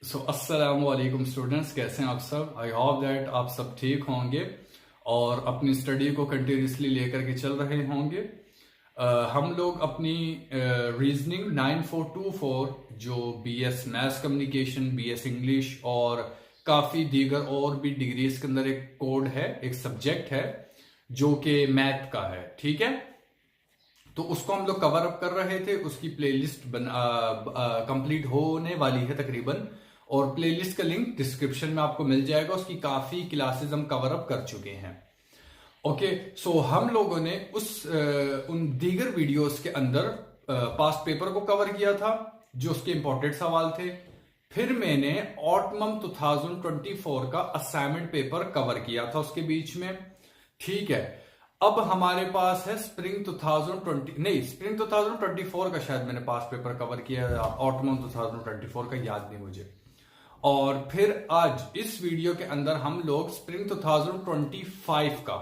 अस्सलाम वालेकुम स्टूडेंट्स, कैसे हैं आप सब। आई होप दैट आप सब ठीक होंगे और अपनी स्टडी को कंटिन्यूसली लेकर के चल रहे होंगे। हम लोग अपनी रीजनिंग 9424 जो BS maths communication, BS English और काफ़ी दीगर और भी डिग्रीज के अंदर एक कोड है, एक सब्जेक्ट है जो कि मैथ का है, ठीक है। तो उसको हम लोग कवर अप कर रहे थे। उसकी प्लेलिस्ट कंप्लीट होने वाली है तकरीबन, और प्लेलिस्ट का लिंक डिस्क्रिप्शन में आपको मिल जाएगा। उसकी काफ़ी क्लासेस हम कवर अप कर चुके हैं। ओके, सो हम लोगों ने उन दीगर वीडियोस के अंदर पास्ट पेपर को कवर किया था जो उसके इंपॉर्टेंट सवाल थे। फिर मैंने ऑटमम 2024 का असाइनमेंट पेपर कवर किया था उसके बीच में, ठीक है। अब हमारे पास है स्प्रिंग 2024 का, शायद मैंने पास्ट पेपर कवर किया, ऑटमम 2024 का याद नहीं मुझे। और फिर आज इस वीडियो के अंदर हम लोग स्प्रिंग 2025 का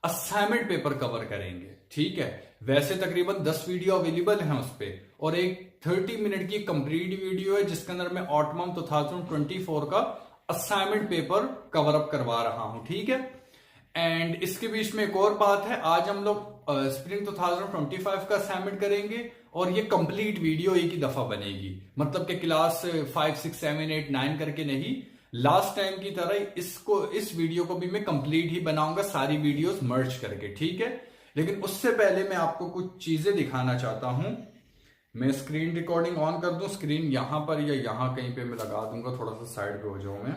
असाइनमेंट पेपर कवर करेंगे, ठीक है। वैसे तकरीबन 10 वीडियो अवेलेबल हैं उस पर, और एक 30 मिनट की कंप्लीट वीडियो है जिसके अंदर मैं ऑटमम 2024 का असाइनमेंट पेपर कवर अप करवा रहा हूं, ठीक है। एंड इसके बीच में एक और बात है, आज हम लोग स्प्रिंग 2025 का असाइनमेंट करेंगे और ये कंप्लीट वीडियो एक ही दफा बनेगी, मतलब कि क्लास 5, 6, 7, 8, 9 करके नहीं। लास्ट टाइम की तरह इस वीडियो को भी मैं कंप्लीट ही बनाऊंगा, सारी वीडियोस मर्ज करके, ठीक है। लेकिन उससे पहले मैं आपको कुछ चीजें दिखाना चाहता हूं। मैं स्क्रीन रिकॉर्डिंग ऑन कर दूं, स्क्रीन यहां पर या यहां कहीं पे मैं लगा दूंगा, थोड़ा सा साइड पे हो जाऊं मैं।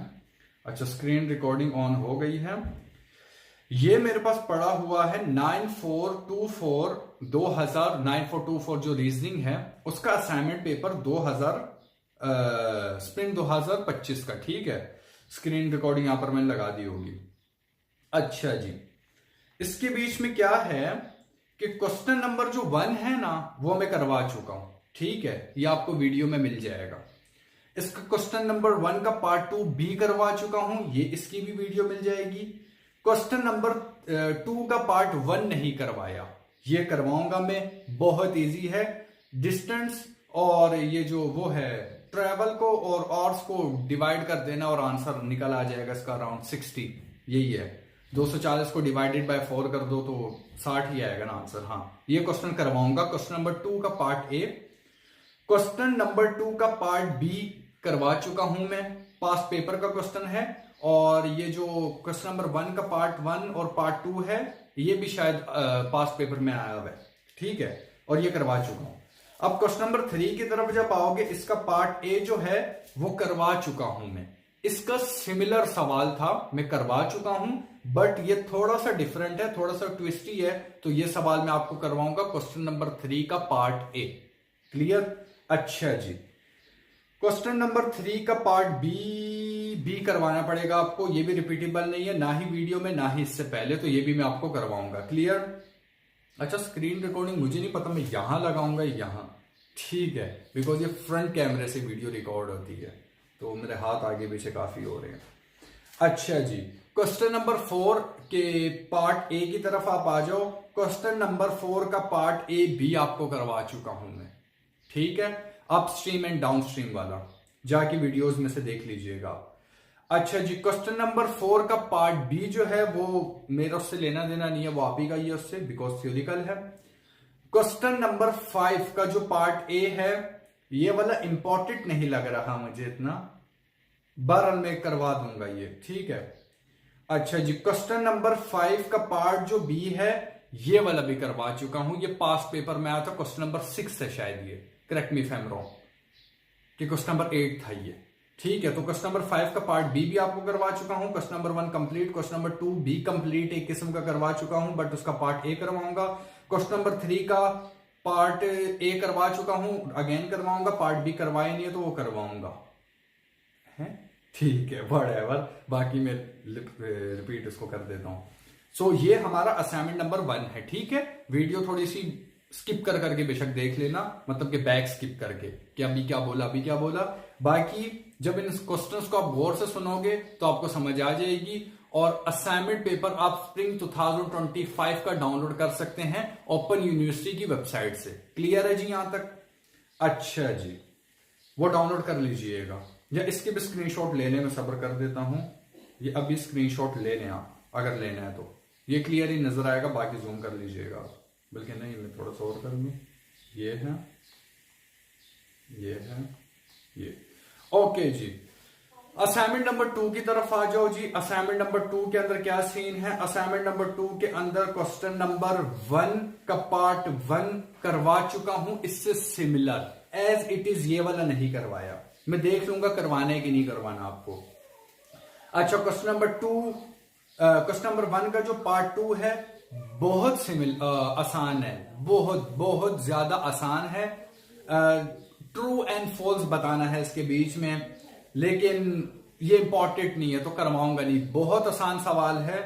अच्छा, स्क्रीन रिकॉर्डिंग ऑन हो गई है। ये मेरे पास पड़ा हुआ है 9424 जो रीजनिंग है उसका असाइनमेंट पेपर 2000 स्प्रिंग 2025 का, ठीक है। स्क्रीन रिकॉर्डिंग यहां पर मैंने लगा दी होगी। अच्छा जी, इसके बीच में क्या है कि क्वेश्चन नंबर जो 1 है ना, वो मैं करवा चुका हूं, ठीक है। ये आपको वीडियो में मिल जाएगा। इसका क्वेश्चन नंबर 1 का पार्ट 2 भी करवा चुका हूं, ये इसकी भी वीडियो मिल जाएगी। क्वेश्चन नंबर 2 का पार्ट 1 नहीं करवाया, ये करवाऊंगा मैं। बहुत इजी है, डिस्टेंस और ये जो वो है ट्रेवल को और आवर्स को डिवाइड कर देना और आंसर निकल आ जाएगा इसका अराउंड 60, यही है। 240 को डिवाइडेड बाय 4 कर दो तो 60 ही आएगा ना आंसर। हाँ, ये क्वेश्चन करवाऊंगा, क्वेश्चन नंबर 2 का पार्ट ए। क्वेश्चन नंबर 2 का पार्ट बी करवा चुका हूं मैं, पास्ट पेपर का क्वेश्चन है। और ये जो क्वेश्चन नंबर 1 का पार्ट 1 और पार्ट 2 है, ये भी शायद पास्ट पेपर में आया हुआ है, ठीक है, और ये करवा चुका हूं। अब क्वेश्चन नंबर 3 की तरफ जब आओगे, इसका पार्ट ए जो है वो करवा चुका हूं मैं। इसका सिमिलर सवाल था, मैं करवा चुका हूं, बट ये थोड़ा सा डिफरेंट है, थोड़ा सा ट्विस्टी है, तो ये सवाल मैं आपको करवाऊंगा क्वेश्चन नंबर 3 का पार्ट ए। क्लियर? अच्छा जी, क्वेश्चन नंबर 3 का पार्ट बी भी करवाना पड़ेगा आपको। ये भी रिपीटेबल नहीं है, ना ही वीडियो में ना ही इससे पहले, तो ये भी मैं आपको करवाऊंगा। क्लियर? अच्छा, स्क्रीन रिकॉर्डिंग मुझे नहीं पता मैं यहां लगाऊंगा यहां, ठीक है, बिकॉज ये फ्रंट कैमरे से वीडियो रिकॉर्ड होती है, तो मेरे हाथ आगे पीछे काफी हो रहे हैं। अच्छा जी, क्वेश्चन नंबर 4 के पार्ट ए की तरफ आप आ जाओ। क्वेश्चन नंबर 4 का पार्ट ए भी आपको करवा चुका हूं मैं, ठीक है। Up stream and down stream वाला जाके वीडियोस में से देख लीजिएगा। अच्छा जी, क्वेश्चन नंबर 4 का पार्ट बी जो है वो मेरा उससे लेना देना नहीं है, वो आप ही का ही है उससे, बिकॉज थ्योरिकल है। क्वेश्चन नंबर 5 का जो पार्ट ए है, ये वाला इंपॉर्टेंट नहीं लग रहा मुझे इतना, बहरहाल मैं करवा दूंगा ये, ठीक है। अच्छा जी, क्वेश्चन नंबर 5 का पार्ट जो बी है, ये वाला भी करवा चुका हूं। ये पास्ट पेपर में आया था, क्वेश्चन नंबर 6 है शायद, ये correct me if I am wrong, कि क्वेश्चन नंबर 8 था ये, ठीक है। तो क्वेश्चन नंबर 5 का पार्ट बी भी आपको करवा चुका हूं। Question number 1 complete, question number 2 भी कंप्लीट एक किस्म का करवा चुका हूं, बट उसका पार्ट ए करवाऊंगा। क्वेश्चन नंबर 3 का पार्ट ए करवा चुका हूं, अगेन करवाऊंगा। पार्ट बी करवाया नहीं है तो वो करवाऊंगा, है, ठीक है, व्हाटएवर। बाकी मैं रिपीट इसको कर देता हूं। सो ये हमारा असाइनमेंट नंबर 1 है, ठीक है। वीडियो थोड़ी सी स्किप कर करके बेशक देख लेना, मतलब कि बैक स्किप करके, कि अभी क्या बोला अभी क्या बोला। बाकी जब इन क्वेश्चंस को आप गौर से सुनोगे तो आपको समझ आ जाएगी। और असाइनमेंट पेपर आप स्प्रिंग 2025 का डाउनलोड कर सकते हैं ओपन यूनिवर्सिटी की वेबसाइट से। क्लियर है जी यहां तक? अच्छा जी, वो डाउनलोड कर लीजिएगा। या इसके भी स्क्रीनशॉट ले लें, मैं सब्र कर देता हूं, ये अभी स्क्रीनशॉट ले लें आप, अगर लेना है तो ये क्लियर ही नजर आएगा, बाकी जूम कर लीजिएगा आप। बल्कि नहीं, मैं थोड़ा सा और कर लूँ, ये है, ये है, ये। ओके जी, असाइनमेंट नंबर 2 की तरफ आ जाओ जी। असाइनमेंट नंबर 2 के अंदर क्या सीन है? असाइनमेंट नंबर 2 के अंदर क्वेश्चन नंबर 1 का पार्ट 1 करवा चुका हूं, इससे सिमिलर एज इट इज ये वाला नहीं करवाया। मैं देख लूंगा करवाने की नहीं करवाना आपको। अच्छा, क्वेश्चन नंबर 1 का जो पार्ट 2 है बहुत आसान है, बहुत ज्यादा आसान है। ट्रू एंड फॉल्स बताना है इसके बीच में, लेकिन ये इंपॉर्टेंट नहीं है तो करवाऊंगा नहीं। बहुत आसान सवाल है,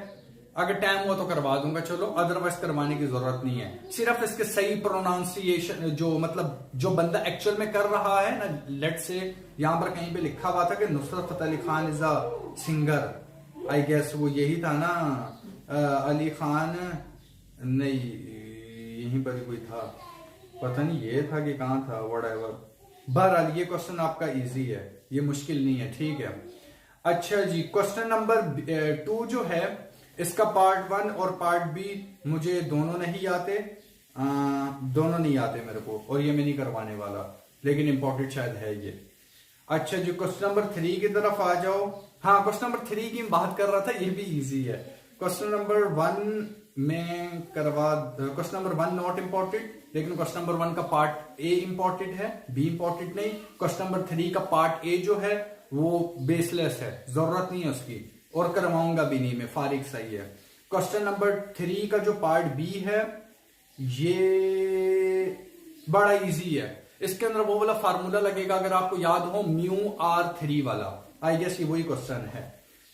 अगर टाइम हुआ तो करवा दूंगा, चलो, अदरवाइज करवाने की जरूरत नहीं है। सिर्फ इसके सही प्रोनाउंसिएशन, जो मतलब जो बंदा एक्चुअल में कर रहा है ना, लेट से यहां पर कहीं पे लिखा हुआ था कि Nusrat Fateh Ali Khan is a singer, I guess वो यही था ना, अली खान नहीं, यहीं पर कोई था, पता नहीं ये था कि कहां था, व्हाटएवर। बहरहाल ये क्वेश्चन आपका इजी है, ये मुश्किल नहीं है, ठीक है। अच्छा जी, क्वेश्चन नंबर 2 जो है, इसका पार्ट 1 और पार्ट बी मुझे दोनों नहीं आते, दोनों नहीं आते मेरे को, और ये मैं नहीं करवाने वाला, लेकिन इंपॉर्टेंट शायद है ये। अच्छा जी, क्वेश्चन नंबर 3 की तरफ आ जाओ। हाँ, क्वेश्चन नंबर 3 की बात कर रहा था, ये भी इजी है। क्वेश्चन नंबर 1 में करवा, क्वेश्चन नंबर 1 नॉट इंपॉर्टेंट, लेकिन क्वेश्चन नंबर 1 का पार्ट ए इंपॉर्टेंट है, बी इंपॉर्टेंट नहीं। क्वेश्चन नंबर 3 का पार्ट ए जो है वो बेसलेस है, जरूरत नहीं है उसकी, और करवाऊंगा भी नहीं मैं, फारिग सही है। क्वेश्चन नंबर 3 का जो पार्ट बी है ये बड़ा इजी है, इसके अंदर वो वाला फार्मूला लगेगा, अगर आपको याद हो, μr3 वाला, आई गेस ये वही क्वेश्चन है।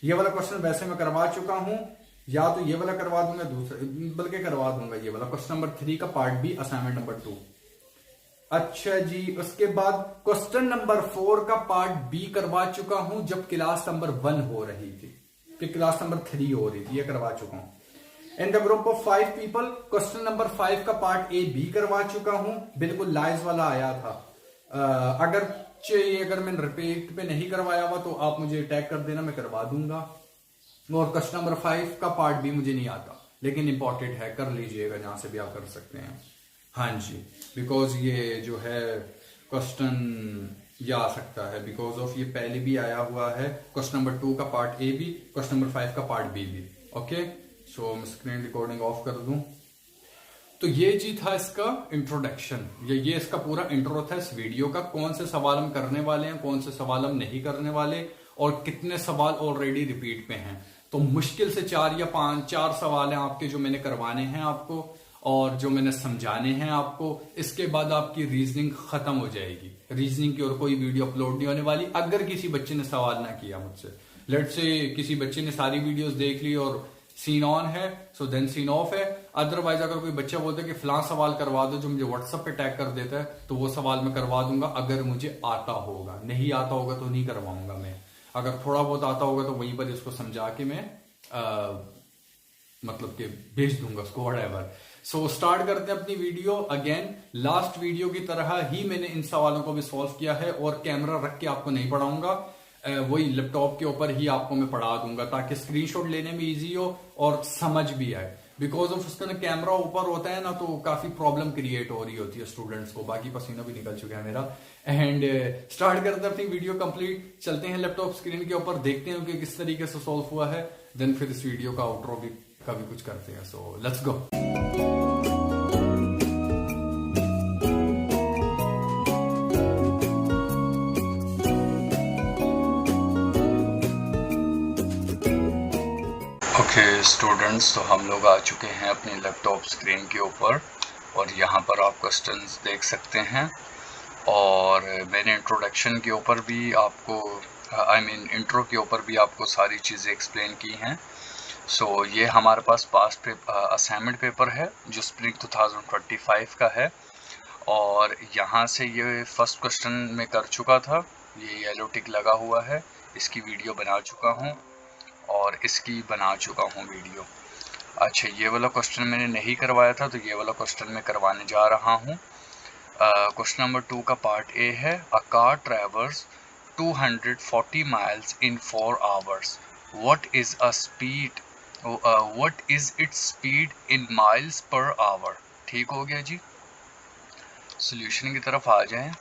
ये वाला क्वेश्चन वैसे मैं करवा चुका हूं, या तो ये वाला करवा दूंगा, दूसरा बल्कि करवा दूंगा ये वाला, क्वेश्चन नंबर 3 का पार्ट बी, असाइनमेंट नंबर 2। अच्छा जी, उसके बाद क्वेश्चन नंबर 4 का पार्ट बी करवा चुका हूं जब क्लास नंबर 1 हो रही थी, कि क्लास नंबर 3 हो रही थी, ये करवा चुका हूं। In the group of 5 people, question number 5 का पार्ट ए बी करवा चुका हूं, बिल्कुल लाइज वाला आया था। अगर मैंने रिपीट पे नहीं करवाया हुआ तो आप मुझे टैग कर देना, मैं करवा दूंगा। और क्वेश्चन नंबर 5 का पार्ट बी मुझे नहीं आता, लेकिन इंपॉर्टेंट है, कर लीजिएगा जहां से भी आप कर सकते हैं। हाँ जी, बिकॉज ये जो है क्वेश्चन ये आ सकता है, बिकॉज ऑफ ये पहले भी आया हुआ है, क्वेश्चन नंबर 2 का पार्ट ए भी, क्वेश्चन नंबर 5 का पार्ट बी भी। ओके, सो मैं स्क्रीन रिकॉर्डिंग ऑफ कर दूं। तो ये जी था इसका इंट्रोडक्शन, ये इसका पूरा इंट्रो था इस वीडियो का। कौन से सवाल हम करने वाले हैं, कौन से सवाल हम नहीं करने वाले, और कितने सवाल ऑलरेडी रिपीट पे हैं। तो मुश्किल से 4 या 4 सवाल हैं आपके जो मैंने करवाने हैं आपको, और जो मैंने समझाने हैं आपको। इसके बाद आपकी रीजनिंग खत्म हो जाएगी, रीजनिंग की और कोई वीडियो अपलोड नहीं होने वाली, अगर किसी बच्चे ने सवाल ना किया मुझसे। लेट से किसी बच्चे ने सारी वीडियोस देख ली और सीन ऑन है, सो देन सीन ऑफ है। अदरवाइज अगर कोई बच्चा बोलता है कि फलां सवाल करवा दो, जो मुझे व्हाट्सएप पे टैग कर देता है, तो वो सवाल मैं करवा दूंगा, अगर मुझे आता होगा। नहीं आता होगा तो नहीं करवाऊंगा मैं। अगर थोड़ा बहुत आता होगा तो वहीं पर इसको समझा के मैं मतलब कि भेज दूंगा उसको, व्हाटएवर। सो स्टार्ट करते हैं अपनी वीडियो अगेन। लास्ट वीडियो की तरह ही मैंने इन सवालों को भी सॉल्व किया है, और कैमरा रख के आपको नहीं पढ़ाऊंगा, वही लैपटॉप के ऊपर ही आपको मैं पढ़ा दूंगा, ताकि स्क्रीनशॉट लेने में इजी हो और समझ भी आए। बिकॉज ऑफ उसका ना कैमरा ऊपर होता है ना, तो काफी प्रॉब्लम क्रिएट हो रही होती है स्टूडेंट्स को। बाकी पसीना भी निकल चुका है मेरा। एंड स्टार्ट करते हैं अपनी वीडियो कंप्लीट, चलते हैं लैपटॉप स्क्रीन के ऊपर, देखते हैं कि किस तरीके से सॉल्व हुआ है, देन फिर इस वीडियो का आउटरो भी का भी कुछ करते हैं। So let's go. Okay students, तो हम लोग आ चुके हैं अपनी लैपटॉप स्क्रीन के ऊपर, और यहाँ पर आप क्वेश्चंस देख सकते हैं। और मैंने इंट्रोडक्शन के ऊपर भी आपको इंट्रो के ऊपर भी आपको सारी चीज़ें एक्सप्लेन की हैं। सो ये हमारे पास पास्ट असाइनमेंट पेपर है जो स्प्रिंग 2025 का है, और यहाँ से ये फर्स्ट क्वेश्चन मैं कर चुका था, ये येलो टिक लगा हुआ है, इसकी वीडियो बना चुका हूँ, और इसकी बना चुका हूँ वीडियो। अच्छा, ये वाला क्वेश्चन मैंने नहीं करवाया था, तो ये वाला क्वेश्चन मैं करवाने जा रहा हूँ। क्वेश्चन नंबर 2 का पार्ट ए है, a car traverse 240 miles in 4 hours. What is a speed? What is its speed in miles per hour? ठीक हो गया जी। सॉल्यूशन की तरफ आ जाएं।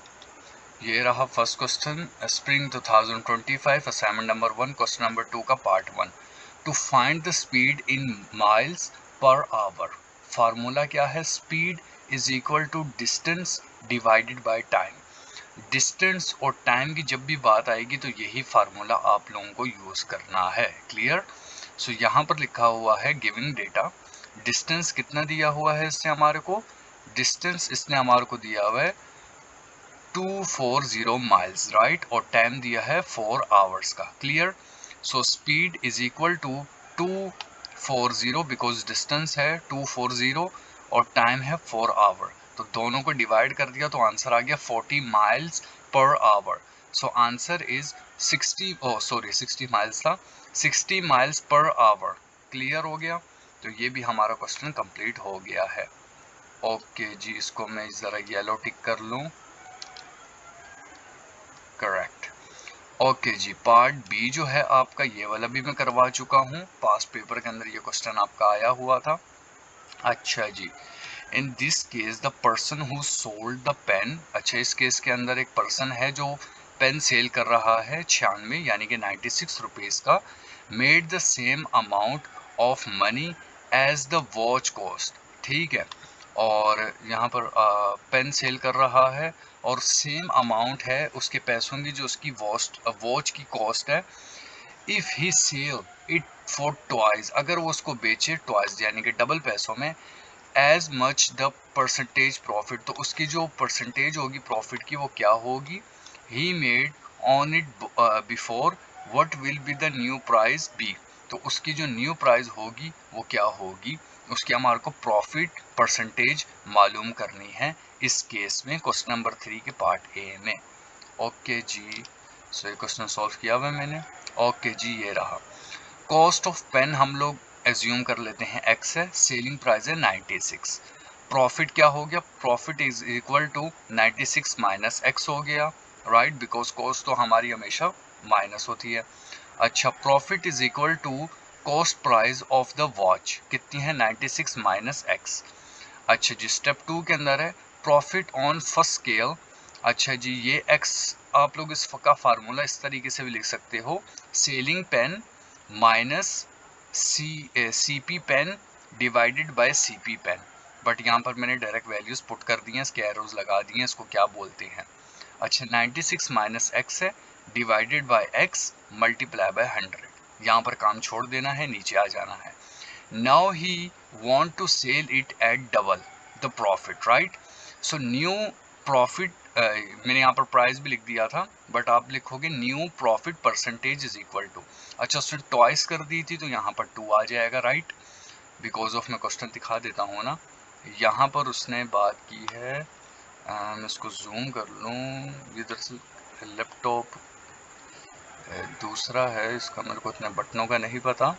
ये रहा first question, spring 2025 assignment number 1, question number 2 का part 1। To find the speed in miles per hour, formula क्या है? Speed is equal to distance divided by time. Distance और टाइम की जब भी बात आएगी तो यही फार्मूला आप लोगों को यूज करना है। क्लियर? सो यहाँ पर लिखा हुआ है गिविंग डेटा, डिस्टेंस कितना दिया हुआ है इसने हमारे को? डिस्टेंस इसने हमारे को दिया हुआ है 240 माइल्स, राइट, और टाइम दिया है 4 आवर्स का। Clear? So speed is equal to 240 because distance है 240 और टाइम है 4 आवर, तो दोनों को डिवाइड कर दिया तो आंसर आ गया 40 miles per our. So answer is 60 miles था, 60 माइल्स पर आवर। क्लियर हो गया? तो ये भी हमारा क्वेश्चन कंप्लीट हो गया है। ओके जी, इसको मैं जरा येलो टिक कर लूं। करेक्ट। ओके जी, पार्ट बी जो है आपका, ये वाला भी मैं करवा चुका हूँ, पास्ट पेपर के अंदर ये क्वेश्चन आपका आया हुआ था। अच्छा जी, in this case the person who sold the pen, अच्छा इस केस के अंदर एक पर्सन है जो पेन सेल कर रहा है 96 यानी कि 96 रुपीज़ का, made the same amount of money as the watch cost. ठीक है, और यहाँ पर पेन सेल कर रहा है और सेम अमाउंट है उसके पैसों की जो उसकी वॉच की कॉस्ट है। If he sell it for twice, अगर वो उसको बेचे ट्वाइस यानी कि डबल पैसों में, as much the percentage profit, तो उसकी जो परसेंटेज होगी प्रॉफिट की वो क्या होगी? He made on it before, what will be the new price be, तो उसकी जो न्यू प्राइस होगी वो क्या होगी? उसकी हमारे को प्रॉफिट परसेंटेज मालूम करनी है इस केस में, क्वेश्चन नंबर 3 के पार्ट ए में। ओके जी, सो ये क्वेश्चन सॉल्व किया हुआ है मैंने। ओके जी, ये रहा कॉस्ट ऑफ पेन, हम लोग एज्यूम कर लेते हैं x है, सेलिंग प्राइस है 96, प्रॉफिट क्या हो गया? Profit is equal to 96 minus x हो गया, राइट, बिकॉज कॉस्ट तो हमारी हमेशा माइनस होती है। अच्छा, profit is equal to cost price of the watch, कितनी है? 96 माइनस x। अच्छा जी, स्टेप 2 के अंदर है प्रॉफिट ऑन फर्स्ट स्केल। अच्छा जी, ये x आप लोग इसका फार्मूला इस तरीके से भी लिख सकते हो, selling pen minus CP pen divided by CP pen, but यहाँ पर मैंने डायरेक्ट वैल्यूज पुट कर दी हैं, इसके एरोज लगा दिए हैं, इसको क्या बोलते हैं? अच्छा, 96 माइनस x है divided by x multiply by 100, यहाँ पर काम छोड़ देना है, नीचे आ जाना है। Now he want to sell it at double the profit, right, so new profit, मैंने यहाँ पर प्राइस भी लिख दिया था बट आप लिखोगे new profit percentage is equal to, अच्छा उसने ट्वाइस कर दी थी तो यहाँ पर 2 आ जाएगा, राइट, बिकॉज ऑफ, मैं क्वेश्चन दिखा देता हूँ ना, यहाँ पर उसने बात की है, मैं इसको जूम कर लूँ, ये दरअसल लैपटॉप दूसरा है, इसका मेरे को इतने बटनों का नहीं पता।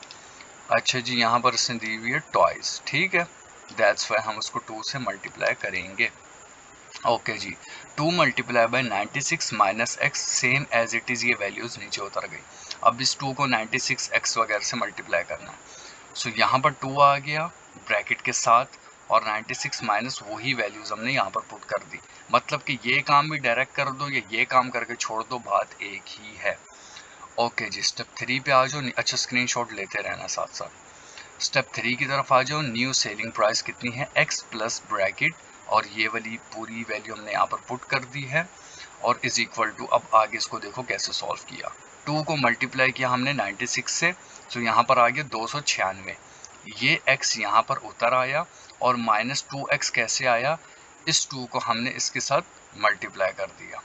अच्छा जी, यहाँ पर इसने दी हुई है ट्वाइस, ठीक है, दैट्स वाई हम उसको 2 से मल्टीप्लाई करेंगे। ओके जी, 2 multiply by 96 minus X, same as it is, ये वैल्यूज़ नीचे उतर गई। अब इस 2 को 96 एक्स वगैरह से मल्टीप्लाई करना है, सो यहाँ पर 2 आ गया ब्रैकेट के साथ और 96 माइनस वही वैल्यूज़ हमने यहाँ पर पुट कर दी, मतलब कि ये काम भी डायरेक्ट कर दो या ये काम करके छोड़ दो, बात एक ही है। ओके जी, स्टेप 3 पे आ जाओ। अच्छा, स्क्रीनशॉट लेते रहना साथ साथ। स्टेप 3 की तरफ आ जाओ। न्यू सेलिंग प्राइस कितनी है? x प्लस ब्रैकेट, और ये वाली पूरी वैल्यू हमने यहाँ पर पुट कर दी है, और इज इक्वल टू, अब आगे इसको देखो कैसे सॉल्व किया। 2 को मल्टीप्लाई किया हमने 96 से, तो यहाँ पर आ गया 296, ये x यहाँ पर उतर आया, और माइनस 2x कैसे आया? इस 2 को हमने इसके साथ मल्टीप्लाई कर दिया,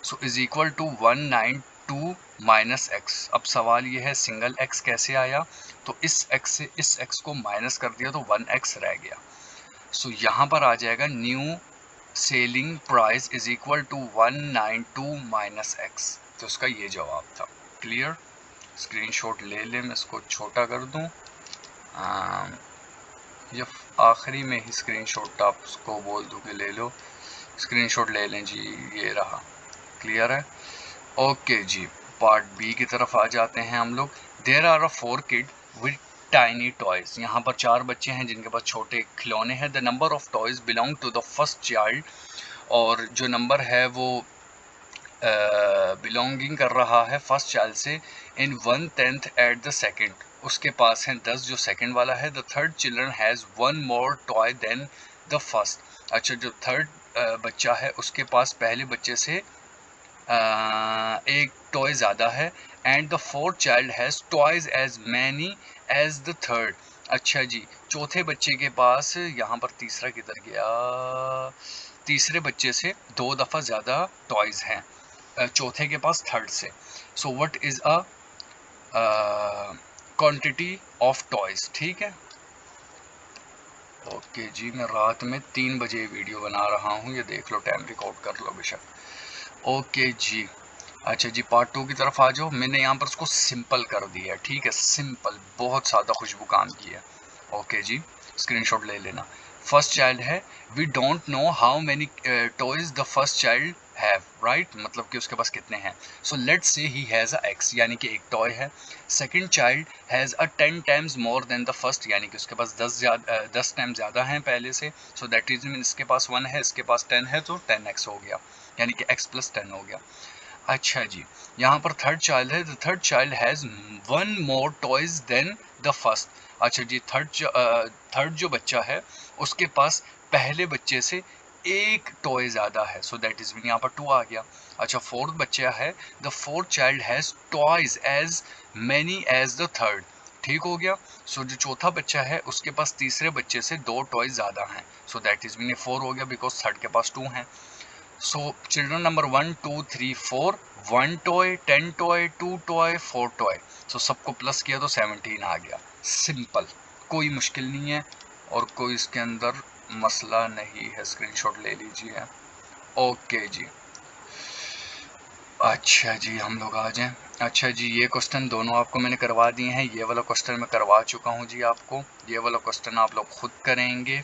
so is equal to 192 minus X. अब सवाल ये है सिंगल x कैसे आया? तो इस x से इस x को माइनस कर दिया तो 1x रह गया, सो यहाँ पर आ जाएगा new selling price is equal to 192 minus X, तो इसका ये जवाब था। क्लियर? स्क्रीनशॉट ले लें, मैं इसको छोटा कर दूँ, ये आखिरी में ही स्क्रीनशॉट आप उसको बोल दूँ कि ले लो, स्क्रीनशॉट ले लें जी, ये रहा। क्लियर है? ओके जी, पार्ट बी की तरफ आ जाते हैं हम लोग। There are 4 kid with tiny toys. यहाँ पर 4 बच्चे हैं जिनके पास छोटे खिलौने हैं। The number of toys belong to the first child, और जो नंबर है वो बिलोंगिंग कर रहा है फर्स्ट चाइल्ड से इन 1/10 एट द सेकेंड। उसके पास है 10 जो सेकेंड वाला है। The third children has 1 more toy than the first. अच्छा, जो थर्ड बच्चा है उसके पास पहले बच्चे से एक टॉय ज़्यादा है। And the fourth child has toys as many as the third. अच्छा जी, चौथे बच्चे के पास, यहाँ पर तीसरा किधर गया, तीसरे बच्चे से 2 दफ़ा ज़्यादा टॉयज हैं चौथे के पास थर्ड से। So what is a quantity of toys. ठीक है, ओके जी। मैं रात में 3 बजे वीडियो बना रहा हूँ, ये देख लो, टाइम रिकॉर्ड कर लो बेशक। ओके जी, अच्छा जी, पार्ट 2 की तरफ आ जाओ। मैंने यहाँ पर उसको सिंपल कर दिया है, ठीक है, सिंपल, बहुत सादा खुशबू काम की है। ओके जी, स्क्रीनशॉट ले लेना। फर्स्ट चाइल्ड है, we don't know how many toys the first child have, right, मतलब कि उसके पास कितने हैं। So let's say he has a x, यानी कि एक टॉय है। Second child has a 10 times more than the first, यानी कि उसके पास 10 टाइम ज़्यादा हैं पहले से। सो दैट इज मीन इसके पास 1 है, इसके पास 10 है, तो 10x हो गया, यानी कि x + 10 हो गया। अच्छा जी, यहाँ पर थर्ड चाइल्ड है। The third child has 1 more toys than the first. अच्छा जी, थर्ड जो बच्चा है उसके पास पहले बच्चे से एक टॉय ज़्यादा है। सो दैट इज मीन यहाँ पर 2 आ गया। अच्छा, फोर्थ बच्चा है, the fourth child has toys as many as the third. ठीक हो गया। सो जो चौथा बच्चा है उसके पास तीसरे बच्चे से 2 टॉय ज़्यादा हैं। सो दैट इज मीन 4 हो गया, बिकॉज थर्ड के पास 2 हैं। So children number 1 2 3 4, 1 toy, 10 toy, 2 toy, 4 toy। So सबको प्लस किया तो 17 आ गया। सिंपल, कोई मुश्किल नहीं है और कोई इसके अंदर मसला नहीं है। स्क्रीनशॉट ले लीजिए। ओके जी, अच्छा जी, हम लोग आ जाएं। अच्छा जी, ये क्वेश्चन दोनों आपको मैंने करवा दिए हैं। ये वाला क्वेश्चन मैं करवा चुका हूँ जी आपको। ये वाला क्वेश्चन आप लोग खुद करेंगे।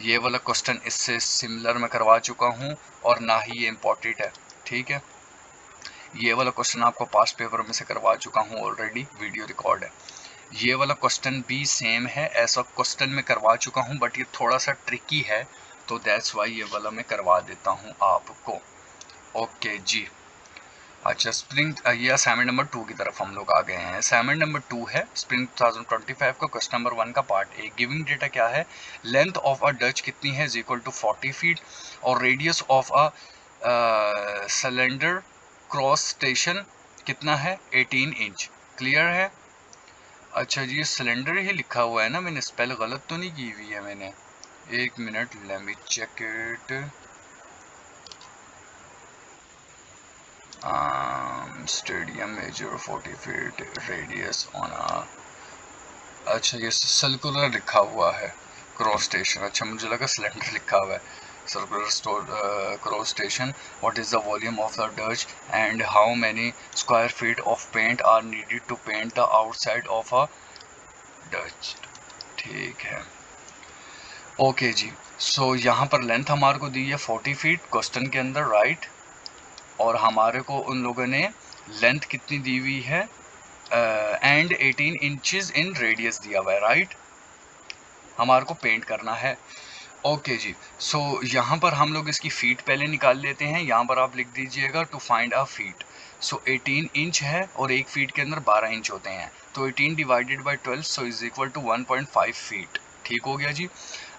ये वाला क्वेश्चन इससे सिमिलर मैं करवा चुका हूँ और ना ही ये इम्पॉर्टेंट है, ठीक है। ये वाला क्वेश्चन आपको पास्ट पेपर में से करवा चुका हूँ ऑलरेडी, वीडियो रिकॉर्ड है। ये वाला क्वेश्चन भी सेम है, ऐसा क्वेश्चन मैं करवा चुका हूँ, बट ये थोड़ा सा ट्रिकी है, तो दैट्स वाई ये वाला मैं करवा देता हूँ आपको। ओके जी, अच्छा, स्प्रिंग, ये असाइनमेंट नंबर 2 की तरफ हम लोग आ गए हैं। असाइनमेंट नंबर 2 है स्प्रिंग 2025 का, क्वेश्चन नंबर 1 का पार्ट ए। गिविंग डेटा क्या है, लेंथ ऑफ अ डच कितनी है, इज इक्वल टू 40 फीट, और radius of a cylinder cross station कितना है, 18 इंच। क्लियर है। अच्छा जी, ये सिलेंडर ही लिखा हुआ है ना, मैंने स्पेल गलत तो नहीं की हुई है मैंने। एक minute, let me check it. Stadium measure 40 feet radius on a, अच्छा ये सर्कुलर लिखा हुआ है क्रॉस स्टेशन। अच्छा, मुझे लगा सिलेंडर लिखा हुआ है। Circular cross station, what is the volume of the Dutch and how many square feet of paint are needed to paint the outside of a Dutch. ठीक है, ओके जी। सो यहाँ पर लेंथ हमारे को दी है 40 फीट क्वेश्चन के अंदर, राइट, और हमारे को उन लोगों ने लेंथ कितनी दी हुई है, एंड 18 इंचेस इन रेडियस दिया हुआ है, राइट, हमारे को पेंट करना है। ओके जी, सो यहाँ पर हम लोग इसकी फीट पहले निकाल लेते हैं। यहाँ पर आप लिख दीजिएगा to find a feet. So 18 inch है और एक फीट के अंदर 12 इंच होते हैं, तो 18 divided by 12 so is equal to 1.5 feet. ठीक हो गया जी।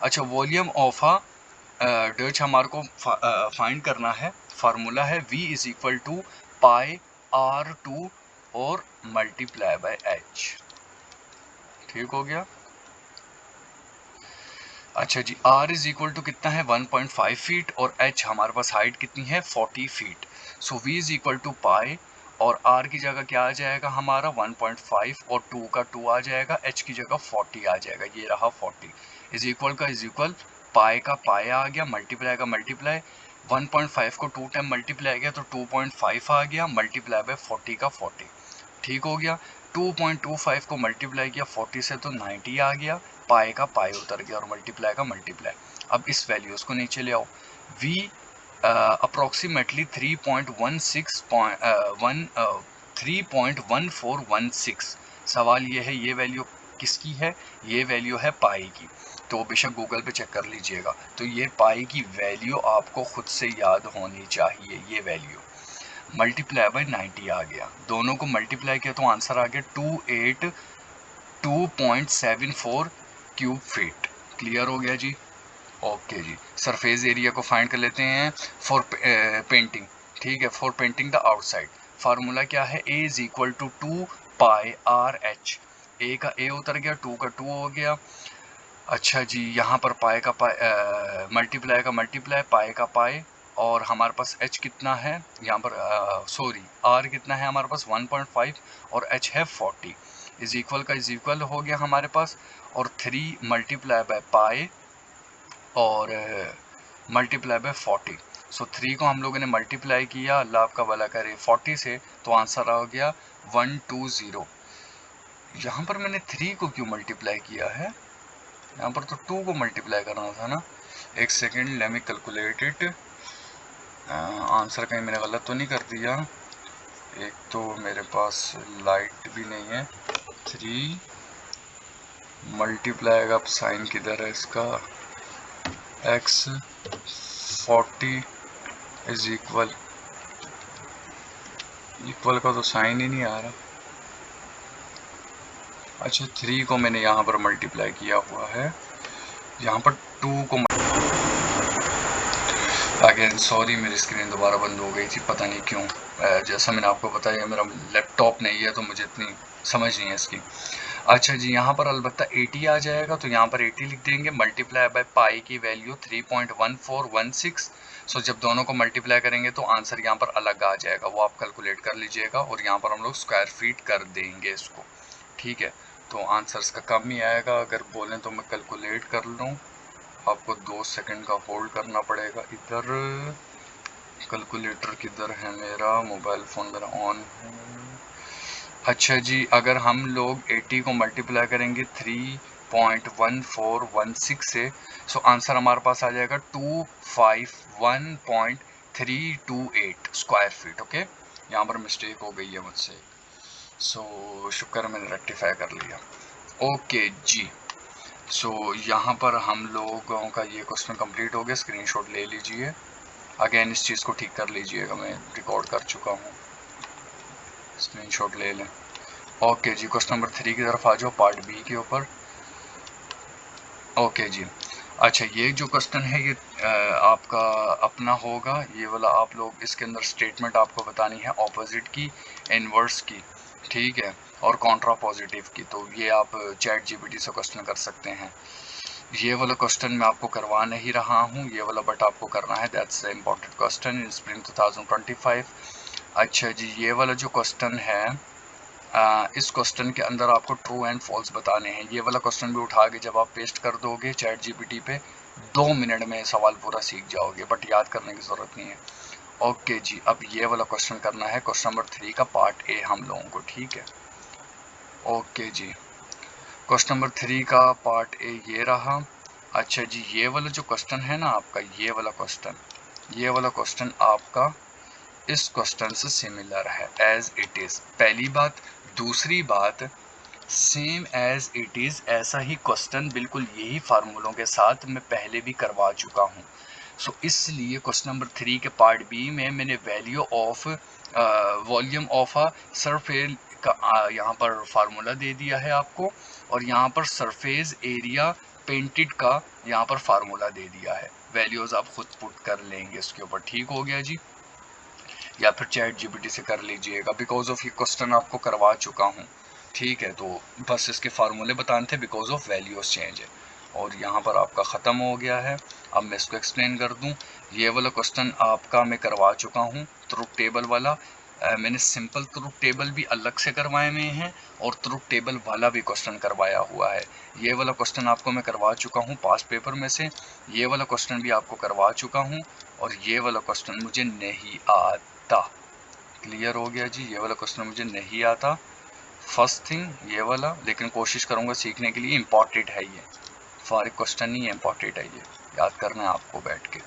अच्छा, वॉल्यूम ऑफ अ डच हमारे को फाइंड करना है। फार्मूला है v is equal to pi r2 और मल्टीप्लाई बाय h। ठीक हो गया। अच्छा जी, r इज इक्वल टू कितना है, 1.5 फीट, और h हमारे पास हाइट कितनी है, 40 feet. So v is equal to pi, और r की जगह क्या आ जाएगा हमारा 1.5, और 2 का 2 आ जाएगा, h की जगह 40 आ जाएगा, ये रहा 40। इज इक्वल का इज इक्वल, पाई का पाई आ गया, मल्टीप्लाई का मल्टीप्लाई, 1.5 को 2 टाइम मल्टीप्लाई किया तो 2.5 आ गया, मल्टीप्लाई बाय 40 का 40। ठीक हो गया। 2.25 को मल्टीप्लाई किया 40 से तो 90 आ गया, पाई का पाई उतर गया और मल्टीप्लाई का मल्टीप्लाई। अब इस वैल्यूज़ को नीचे ले आओ। v approximately 3.1416। सवाल ये है ये वैल्यू किसकी है, ये वैल्यू है पाई की, तो बेशक गूगल पे चेक कर लीजिएगा। तो ये पाई की वैल्यू आपको खुद से याद होनी चाहिए। ये वैल्यू मल्टीप्लाई बाय 90 आ गया, दोनों को मल्टीप्लाई किया तो आंसर आ गया 282.74 क्यूब फीट। क्लियर हो गया जी। ओके जी, सरफेस एरिया को फाइंड कर लेते हैं फॉर पेंटिंग। ठीक है, for painting the outside formula क्या है, A is equal to 2 pi R H. A का ए उतर गया, 2 का 2 हो गया। अच्छा जी, यहाँ पर पाए का पाए, मल्टीप्लाई का मल्टीप्लाई, पाए का पाए, और हमारे पास h कितना है यहाँ पर, सॉरी r कितना है हमारे पास 1.5 और h है 40। इज इक्वल का इज इक्वल हो गया हमारे पास, और 3 मल्टीप्लाई बाय पाए और मल्टीप्लाई बाय 40। सो 3 को हम लोगों ने मल्टीप्लाई किया, अल्लाह आपका भला करे, 40 से, तो आंसर आ गया 120। यहाँ पर मैंने 3 को क्यों मल्टीप्लाई किया है, यहाँ पर तो 2 को मल्टीप्लाई करना था ना। एक second, let me calculate it. Answer कहीं मैंने गलत तो नहीं कर दिया। एक तो मेरे पास लाइट भी नहीं है। 3 मल्टीप्लाई का साइन किधर है इसका, x 40 इज इक्वल का तो साइन ही नहीं आ रहा। अच्छा, 3 को मैंने यहाँ पर मल्टीप्लाई किया हुआ है, यहाँ पर 2 को अगेन सॉरी, मेरी स्क्रीन दोबारा बंद हो गई थी, पता नहीं क्यों। जैसा मैंने आपको बताया मेरा लैपटॉप नहीं है तो मुझे इतनी समझ नहीं है इसकी। अच्छा जी, यहाँ पर अलबत्ता 80 आ जाएगा, तो यहाँ पर 80 लिख देंगे, मल्टीप्लाई बाय पाई की वैल्यू 3.1416। सो जब दोनों को मल्टीप्लाई करेंगे तो आंसर यहाँ पर अलग आ जाएगा, वो आप कैलकुलेट कर लीजिएगा, और यहाँ पर हम लोग स्क्वायर फीट कर देंगे इसको। ठीक है, तो आंसर्स का कम ही आएगा। अगर बोलें तो मैं कैलकुलेट कर लूँ, आपको 2 सेकंड का होल्ड करना पड़ेगा। इधर कैलकुलेटर किधर है मेरा, मोबाइल फ़ोन मेरा ऑन है। अच्छा जी, अगर हम लोग 80 को मल्टीप्लाई करेंगे 3.1416 से, सो आंसर हमारे पास आ जाएगा 251.328 स्क्वायर फीट। ओके, यहाँ पर मिस्टेक हो गई है मुझसे, सो शुक्र मैंने रेक्टिफाई कर लिया। ओके जी, सो यहाँ पर हम लोगों का ये क्वेश्चन कंप्लीट हो गया, स्क्रीनशॉट ले लीजिए। अगेन इस चीज़ को ठीक कर लीजिएगा, मैं रिकॉर्ड कर चुका हूँ, स्क्रीनशॉट ले लें। ओके जी, क्वेश्चन नंबर 3 की तरफ आ जाओ, पार्ट बी के ऊपर। ओके जी, अच्छा ये जो क्वेश्चन है ये आपका अपना होगा, ये वाला आप लोग इसके अंदर स्टेटमेंट आपको बतानी है ऑपोजिट की, इनवर्स की, ठीक है, और कॉन्ट्रा पॉजिटिव की। तो ये आप चैट जीपीटी से क्वेश्चन कर सकते हैं। ये वाला क्वेश्चन मैं आपको करवा नहीं रहा हूँ, ये वाला बट आपको करना है, that's the important question in spring 2025। अच्छा जी, ये वाला जो क्वेश्चन है, इस क्वेश्चन के अंदर आपको ट्रू एंड फॉल्स बताने हैं। ये वाला क्वेश्चन भी उठा के जब आप पेस्ट कर दोगे चैट जीपीटी पे, 2 मिनट में सवाल पूरा सीख जाओगे, बट याद करने की ज़रूरत नहीं है। ओके जी, अब ये वाला क्वेश्चन करना है, क्वेश्चन नंबर 3 का पार्ट ए हम लोगों को, ठीक है। ओके जी, क्वेश्चन नंबर 3 का पार्ट ए ये रहा। अच्छा जी, ये वाला जो क्वेश्चन है ना आपका, ये वाला क्वेश्चन आपका इस क्वेश्चन से सिमिलर है, एज इट इज़, पहली बात। दूसरी बात, सेम एज इट इज़ ऐसा ही क्वेश्चन बिल्कुल यही फार्मूलों के साथ मैं पहले भी करवा चुका हूँ। सो इसलिए क्वेश्चन नंबर 3 के पार्ट बी में मैंने value of volume of a surface का यहाँ पर फार्मूला दे दिया है आपको, और यहाँ पर सरफेस एरिया पेंटेड का यहाँ पर फार्मूला दे दिया है। वैल्यूज़ आप खुद पुट कर लेंगे इसके ऊपर, ठीक हो गया जी, या फिर चैट जीपीटी से कर लीजिएगा, बिकॉज ऑफ ये क्वेश्चन आपको करवा चुका हूँ, ठीक है। तो बस इसके फार्मूले बताने थे, बिकॉज ऑफ वैल्यूज चेंज है, और यहाँ पर आपका ख़त्म हो गया है। अब मैं इसको एक्सप्लेन कर दूँ। ये वाला क्वेश्चन आपका मैं करवा चुका हूँ, ट्रुथ टेबल वाला। मैंने सिंपल ट्रुथ टेबल भी अलग से करवाए हुए हैं, और ट्रुथ टेबल वाला भी क्वेश्चन करवाया हुआ है। ये वाला क्वेश्चन आपको मैं करवा चुका हूँ पास्ट पेपर में से, ये वाला क्वेश्चन भी आपको करवा चुका हूँ, और ये वाला क्वेश्चन मुझे नहीं आता। क्लियर हो गया जी, ये वाला क्वेश्चन मुझे नहीं आता, फर्स्ट थिंग ये वाला, लेकिन कोशिश करूँगा सीखने के लिए। इम्पॉर्टेंट है ये, फॉर क्वेश्चन नहीं है, इम्पॉर्टेंट है ये, याद करना है आपको बैठ के।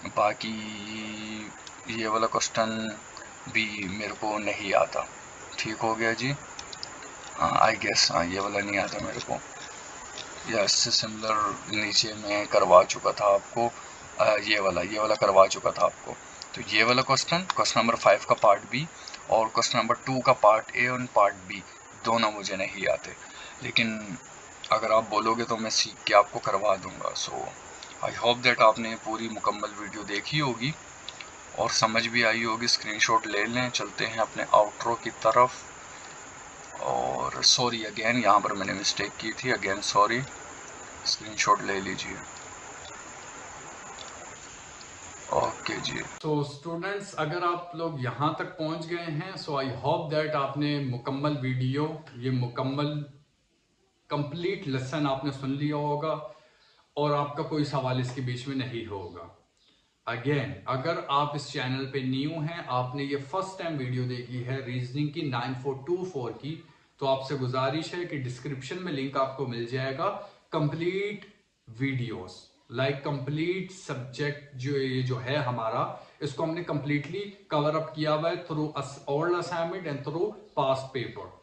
बाकी ये वाला क्वेश्चन भी मेरे को नहीं आता। ठीक हो गया जी। आई गेस हाँ ये वाला नहीं आता मेरे को, या इससे सिमिलर नीचे मैं करवा चुका था आपको। ये वाला करवा चुका था आपको। तो ये वाला क्वेश्चन नंबर 5 का पार्ट बी और क्वेश्चन नंबर 2 का पार्ट ए और पार्ट बी दोनों मुझे नहीं आते, लेकिन अगर आप बोलोगे तो मैं सीख के आपको करवा दूंगा। सो आई होप दैट आपने पूरी मुकम्मल वीडियो देखी होगी और समझ भी आई होगी। स्क्रीनशॉट ले लें, चलते हैं अपने आउटरो की तरफ। और सॉरी अगेन, यहाँ पर मैंने मिस्टेक की थी, अगेन सॉरी। स्क्रीनशॉट ले लीजिए। ओके जी। तो स्टूडेंट्स, अगर आप लोग यहाँ तक पहुँच गए हैं, सो आई होप दैट आपने मुकम्मल वीडियो, ये मुकम्मल कंप्लीट लेसन आपने सुन लिया होगा और आपका कोई सवाल इसके बीच में नहीं होगा। अगेन, अगर आप इस चैनल पे न्यू हैं, आपने ये फर्स्ट टाइम वीडियो देखी है रीजनिंग की 9424 की, तो आपसे गुजारिश है कि डिस्क्रिप्शन में लिंक आपको मिल जाएगा complete videos, like complete subject जो है हमारा, इसको हमने कंप्लीटली कवर अप किया हुआ है through all assignment and through past paper.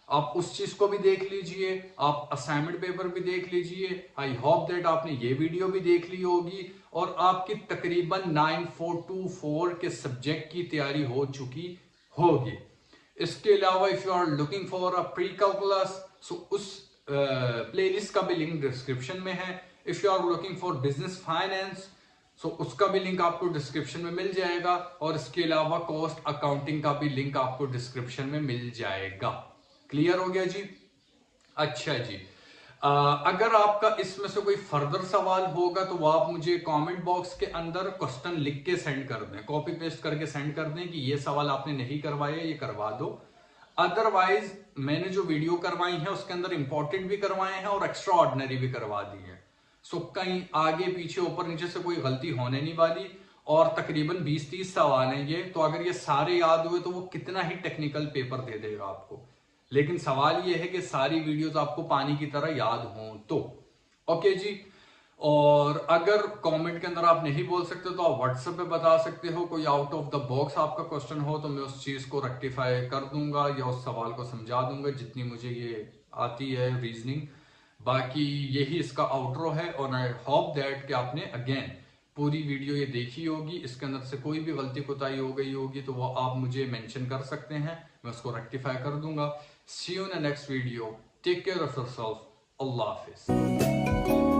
आप उस चीज को भी देख लीजिए, आप असाइनमेंट पेपर भी देख लीजिए। आई होप दैट आपने ये वीडियो भी देख ली होगी और आपकी तकरीबन 9424 के सब्जेक्ट की तैयारी हो चुकी होगी। इसके अलावा if you are looking for a pre calculus, so उस प्लेलिस्ट का भी लिंक डिस्क्रिप्शन में है। If you are looking for business finance, so उसका भी लिंक आपको डिस्क्रिप्शन में मिल जाएगा और इसके अलावा कॉस्ट अकाउंटिंग का भी लिंक आपको डिस्क्रिप्शन में मिल जाएगा। क्लियर हो गया जी? अच्छा जी। अगर आपका इसमें से कोई फर्दर सवाल होगा तो वो आप मुझे कमेंट बॉक्स के अंदर क्वेश्चन लिख के सेंड कर दें, कॉपी पेस्ट करके सेंड कर दें कि ये सवाल आपने नहीं करवाया, ये करवा दो। अदरवाइज मैंने जो वीडियो करवाई है उसके अंदर इंपॉर्टेंट भी करवाए हैं और एक्स्ट्रा ऑर्डिनरी भी करवा दी है। सो कहीं आगे पीछे ऊपर नीचे से कोई गलती होने नहीं वाली और तकरीबन 20-30 सवाल हैं ये, तो अगर ये सारे याद हुए तो वो कितना ही टेक्निकल पेपर दे देगा आपको। लेकिन सवाल ये है कि सारी वीडियोस आपको पानी की तरह याद हों तो। ओके जी। और अगर कमेंट के अंदर आप नहीं बोल सकते तो आप व्हाट्सएप पे बता सकते हो, कोई आउट ऑफ द बॉक्स आपका क्वेश्चन हो तो मैं उस चीज को रेक्टिफाई कर दूंगा या उस सवाल को समझा दूंगा जितनी मुझे ये आती है रीजनिंग। बाकी यही इसका आउटरो है और आई होप दैट कि आपने अगेन पूरी वीडियो ये देखी होगी। इसके अंदर से कोई भी गलती कोताही हो गई होगी तो वो आप मुझे मेंशन कर सकते हैं, मैं उसको रेक्टिफाई कर दूंगा। See you in the next video, take care of yourself, अल्लाह हाफिज।